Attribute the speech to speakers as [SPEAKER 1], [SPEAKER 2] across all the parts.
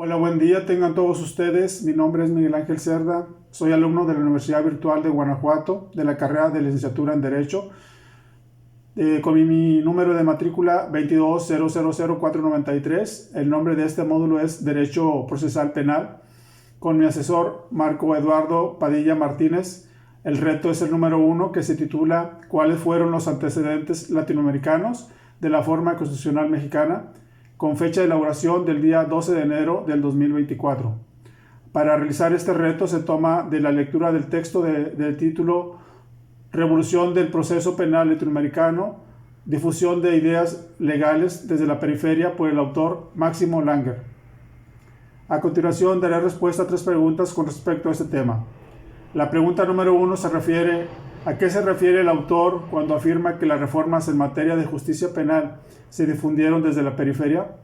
[SPEAKER 1] Hola, buen día, tengan todos ustedes. Mi nombre es Miguel Ángel Cerda, soy alumno de la Universidad Virtual de Guanajuato, de la carrera de licenciatura en Derecho, con mi número de matrícula 2200493. El nombre de este módulo es Derecho Procesal Penal, con mi asesor Marco Eduardo Padilla Martínez. El reto es el número 1, que se titula ¿Cuáles fueron los antecedentes latinoamericanos de la forma constitucional mexicana?, con fecha de elaboración del día 12 de enero del 2024. Para realizar este reto se toma de la lectura del texto del título Revolución del proceso penal latinoamericano, difusión de ideas legales desde la periferia, por el autor Máximo Langer. A continuación daré respuesta a 3 preguntas con respecto a este tema. La pregunta número 1 se refiere a qué se refiere el autor cuando afirma que las reformas en materia de justicia penal se difundieron desde la periferia.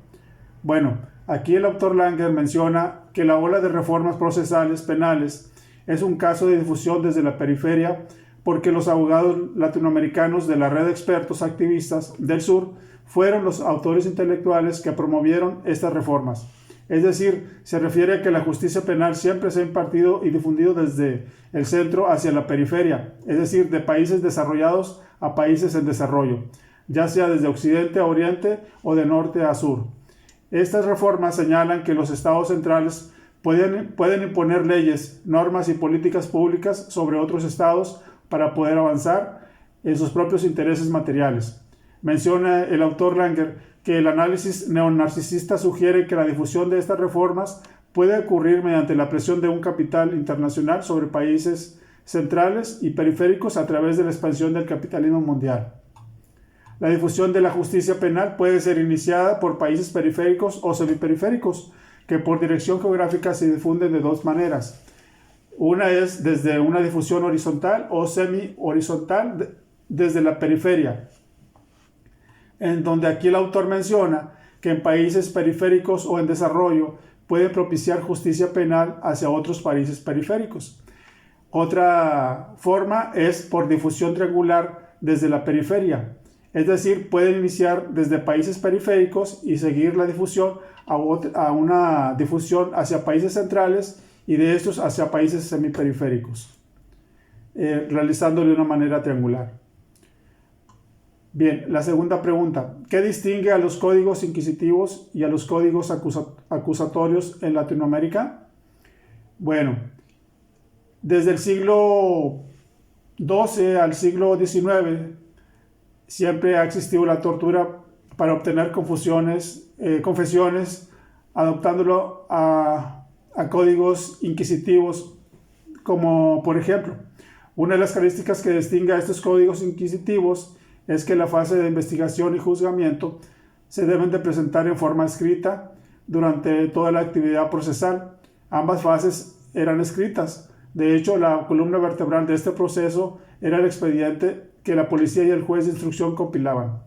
[SPEAKER 1] Bueno, aquí el autor Langer menciona que la ola de reformas procesales penales es un caso de difusión desde la periferia porque los abogados latinoamericanos de la red de expertos activistas del sur fueron los autores intelectuales que promovieron estas reformas. Es decir, se refiere a que la justicia penal siempre se ha impartido y difundido desde el centro hacia la periferia, es decir, de países desarrollados a países en desarrollo, ya sea desde occidente a oriente o de norte a sur. Estas reformas señalan que los estados centrales pueden imponer leyes, normas y políticas públicas sobre otros estados para poder avanzar en sus propios intereses materiales. Menciona el autor Langer que el análisis neonarcisista sugiere que la difusión de estas reformas puede ocurrir mediante la presión de un capital internacional sobre países centrales y periféricos a través de la expansión del capitalismo mundial. La difusión de la justicia penal puede ser iniciada por países periféricos o semiperiféricos, que por dirección geográfica se difunden de 2 maneras. Una es desde una difusión horizontal o semi-horizontal desde la periferia, en donde aquí el autor menciona que en países periféricos o en desarrollo puede propiciar justicia penal hacia otros países periféricos. Otra forma es por difusión triangular desde la periferia, es decir, pueden iniciar desde países periféricos y seguir la difusión a una difusión hacia países centrales y de estos hacia países semiperiféricos, realizándolo de una manera triangular. Bien, la segunda pregunta. ¿Qué distingue a los códigos inquisitivos y a los códigos acusatorios en Latinoamérica? Bueno, desde el siglo XII al siglo XIX siempre ha existido la tortura para obtener confesiones, adoptándolo a códigos inquisitivos, como por ejemplo, una de las características que distingue a estos códigos inquisitivos es que la fase de investigación y juzgamiento se deben de presentar en forma escrita durante toda la actividad procesal. Ambas fases eran escritas. De hecho, la columna vertebral de este proceso era el expediente que la policía y el juez de instrucción compilaban.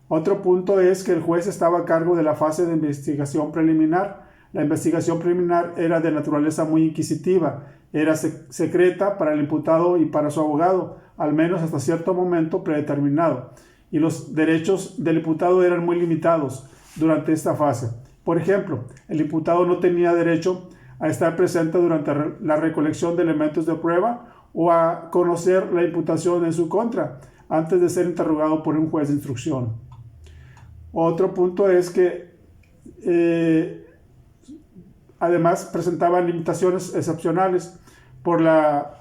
[SPEAKER 1] Otro punto es que el juez estaba a cargo de la fase de investigación preliminar. La investigación preliminar era de naturaleza muy inquisitiva, era secreta para el imputado y para su abogado, al menos hasta cierto momento predeterminado, y los derechos del imputado eran muy limitados durante esta fase. Por ejemplo, el imputado no tenía derecho a estar presente durante la recolección de elementos de prueba o a conocer la imputación en su contra antes de ser interrogado por un juez de instrucción. Otro punto es que además presentaban limitaciones excepcionales por la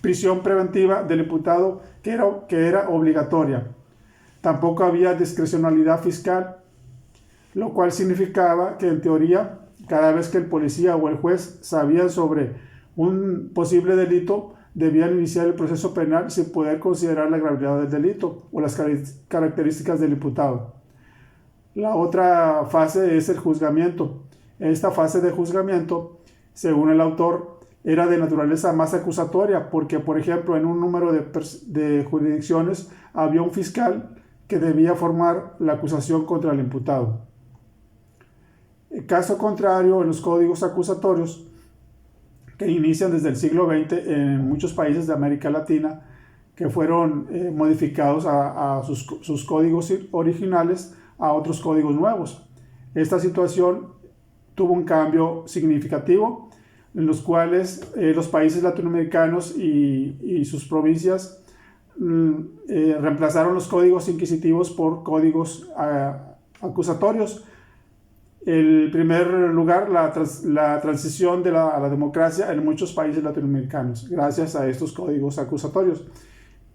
[SPEAKER 1] prisión preventiva del imputado que era obligatoria. Tampoco había discrecionalidad fiscal, lo cual significaba que en teoría cada vez que el policía o el juez sabían sobre un posible delito debían iniciar el proceso penal sin poder considerar la gravedad del delito o las características del imputado. La otra fase es el juzgamiento. Esta fase de juzgamiento, según el autor, era de naturaleza más acusatoria porque, por ejemplo, en un número de jurisdicciones había un fiscal que debía formar la acusación contra el imputado. El caso contrario, en los códigos acusatorios, que inician desde el siglo XX en muchos países de América Latina, que fueron modificados a sus códigos originales a otros códigos nuevos. Esta situación tuvo un cambio significativo, en los cuales los países latinoamericanos y sus provincias reemplazaron los códigos inquisitivos por códigos acusatorios. En primer lugar, la transición a la democracia en muchos países latinoamericanos, gracias a estos códigos acusatorios.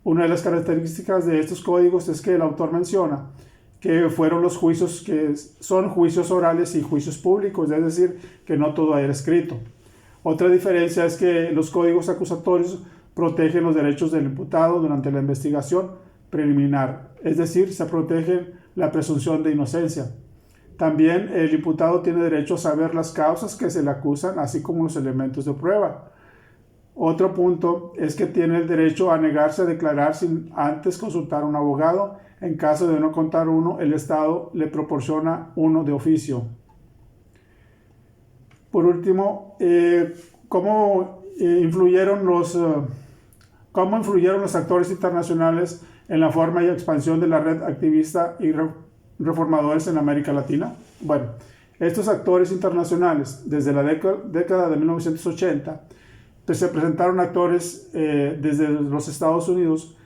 [SPEAKER 1] Una de las características de estos códigos es que el autor menciona que fueron los juicios que son juicios orales y juicios públicos, es decir, que no todo era escrito. Otra diferencia es que los códigos acusatorios protegen los derechos del imputado durante la investigación preliminar, es decir, se protege la presunción de inocencia. También el imputado tiene derecho a saber las causas que se le acusan, así como los elementos de prueba. Otro punto es que tiene el derecho a negarse a declarar sin antes consultar a un abogado. En caso de no contar uno, el Estado le proporciona uno de oficio. Por último, ¿cómo influyeron los actores internacionales en la forma y expansión de la red activista y reformadores en América Latina? Bueno, estos actores internacionales, desde la década de 1980, se presentaron actores desde los Estados Unidos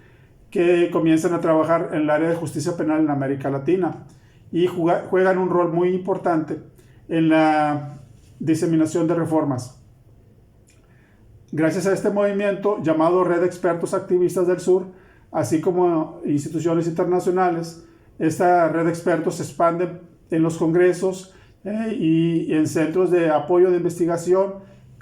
[SPEAKER 1] que comienzan a trabajar en el área de justicia penal en América Latina y juegan un rol muy importante en la diseminación de reformas. Gracias a este movimiento llamado Red de Expertos Activistas del Sur, así como instituciones internacionales, esta red de expertos se expande en los congresos y en centros de apoyo de investigación,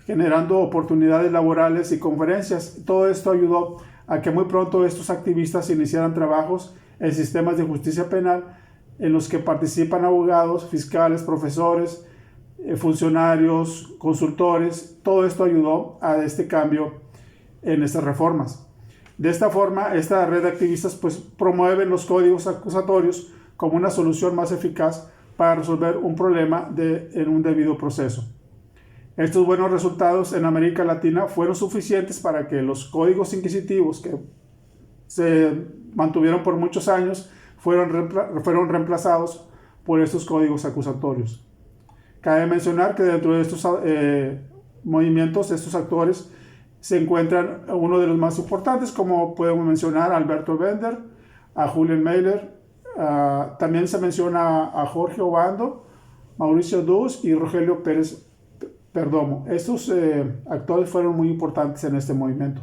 [SPEAKER 1] generando oportunidades laborales y conferencias. Todo esto ayudó a que muy pronto estos activistas iniciaran trabajos en sistemas de justicia penal en los que participan abogados, fiscales, profesores, funcionarios, consultores. Todo esto ayudó a este cambio en estas reformas. De esta forma, esta red de activistas promueven los códigos acusatorios como una solución más eficaz para resolver un problema en un debido proceso. Estos buenos resultados en América Latina fueron suficientes para que los códigos inquisitivos que se mantuvieron por muchos años fueron reemplazados por estos códigos acusatorios. Cabe mencionar que dentro de estos movimientos, estos actores, se encuentran uno de los más importantes, como podemos mencionar a Alberto Bender, a Julian Mailer, también se menciona a Jorge Obando, Mauricio Dus y Rogelio Pérez Perdomo. Estos actores fueron muy importantes en este movimiento.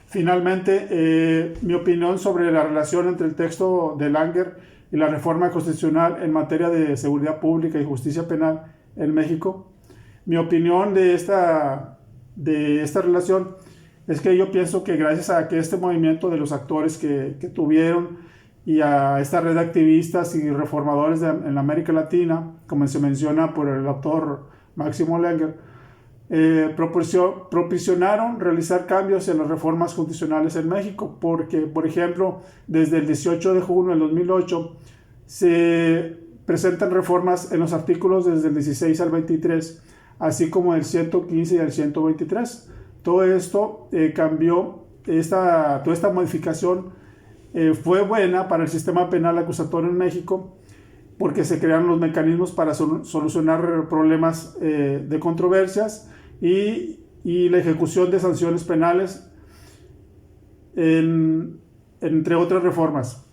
[SPEAKER 1] Finalmente, mi opinión sobre la relación entre el texto de Langer y la reforma constitucional en materia de seguridad pública y justicia penal en México. Mi opinión de esta relación es que yo pienso que gracias a que este movimiento de los actores que tuvieron y a esta red de activistas y reformadores en América Latina, como se menciona por el autor Máximo Langer, proporcionaron realizar cambios en las reformas constitucionales en México, porque, por ejemplo, desde el 18 de junio del 2008 se presentan reformas en los artículos desde el 16 al 23, así como el 115 y el 123. Todo esto cambió, toda esta modificación fue buena para el sistema penal acusatorio en México, porque se crearon los mecanismos para solucionar problemas de controversias y la ejecución de sanciones penales, entre otras reformas.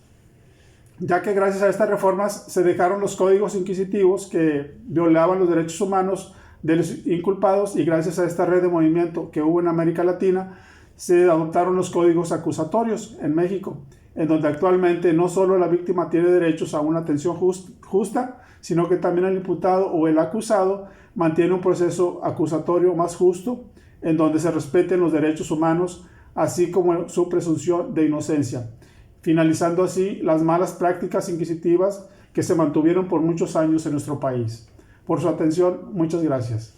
[SPEAKER 1] Ya que gracias a estas reformas se dejaron los códigos inquisitivos que violaban los derechos humanos de los inculpados, y gracias a esta red de movimiento que hubo en América Latina se adoptaron los códigos acusatorios en México, en donde actualmente no solo la víctima tiene derechos a una atención justa, sino que también el imputado o el acusado mantiene un proceso acusatorio más justo, en donde se respeten los derechos humanos, así como su presunción de inocencia, finalizando así las malas prácticas inquisitivas que se mantuvieron por muchos años en nuestro país. Por su atención, muchas gracias.